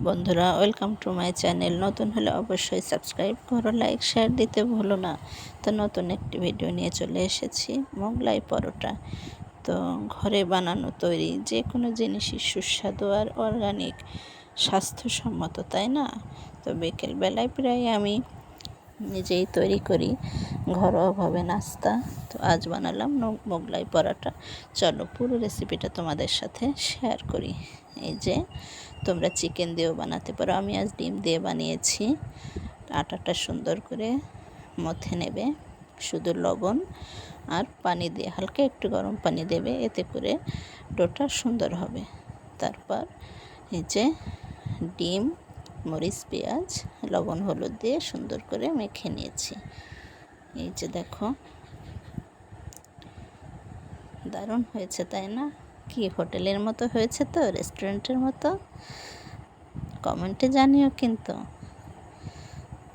বন্ধুরা, welcome to my channel. নতুন হলে অবশ্যই সাবস্ক্রাইব করো, লাইক শেয়ার দিতে ভুলো না। তো নতুন একটি ভিডিও নিয়ে চলে এসেছি, মোগলাই পরোটা। তো ঘরে বানানো তৈরি যে কোনো জিনিসই সুস্বাদু আর অর্গানিক, স্বাস্থ্যসম্মত, তাই না? তো বিকেলবেলায় প্রায় আমি নিজেই তৈরি করি ঘরোয়াভাবে নাস্তা। তো আজ বানালাম মোগলাই পরোটা। চলো পুরো রেসিপিটা তোমাদের সাথে শেয়ার করি। এই যে তোমরা চিকেন দিয়েও বানাতে পারো, আমি আজ ডিম দিয়ে বানিয়েছি। আটাটা সুন্দর করে মথে নেবে, শুধু লবণ আর পানি দিয়ে, হালকা একটু গরম পানি দেবে, এতে করে ডোটা সুন্দর হবে। তারপর এই যে ডিম, মরিচ, পেঁয়াজ, লবণ, হলুদ দিয়ে সুন্দর করে মেখে নিয়েছি। এই যে দেখো, দারুণ হয়েছে তাই না? কি হোটেলের মতো হয়েছে তো, রেস্টুরেন্টের মতো? কমেন্টে জানিও কিন্তু।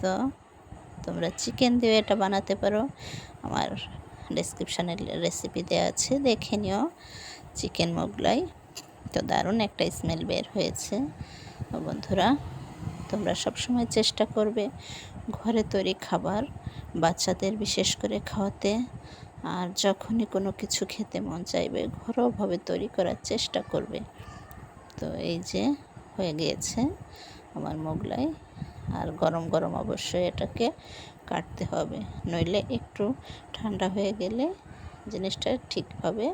তো তোমরা চিকেন দিয়ে এটা বানাতে পারো, আমার ডেসক্রিপশানে রেসিপি দেওয়া আছে, দেখে নিও। চিকেন মোগলাই। তো দারুণ একটা স্মেল বের হয়েছে। বন্ধুরা, তোমরা সবসময় চেষ্টা করবে ঘরে তৈরি খাবার বাচ্চাদের বিশেষ করে খাওয়াতে। আর যখনই কোনো কিছু খেতে মন চাইবে ঘরোয়াভাবে তৈরি করার চেষ্টা করবে। তো এই যে হয়ে গিয়েছে আমার মোগলাই। আর গরম গরম অবশ্যই এটাকে কাটতে হবে, নইলে একটু ঠান্ডা হয়ে গেলে জিনিসটা ঠিকভাবে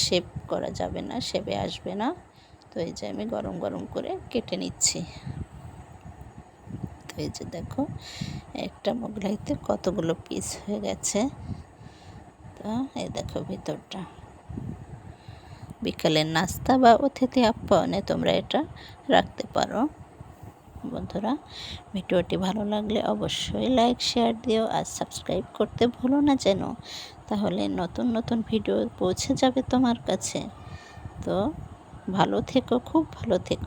শেপ করা যাবে না, শেপে আসবে না। তো এই যে আমি গরম গরম করে কেটে নিচ্ছি। তো এই যে দেখো, একটা মোগলাইতে কতগুলো পিস হয়ে গেছে। তো এই দেখো ভিতরটা। বিকালের নাস্তা বা অতিথি আপ্যায়নে তোমরা এটা রাখতে পারো। বন্ধুরা, ভিডিওটি ভালো লাগলে অবশ্যই লাইক শেয়ার দিও আর সাবস্ক্রাইব করতে ভুলো না যেন, তাহলে নতুন নতুন ভিডিও পৌঁছে যাবে তোমার কাছে। তো ভালো থেকো, খুব ভালো থেকো।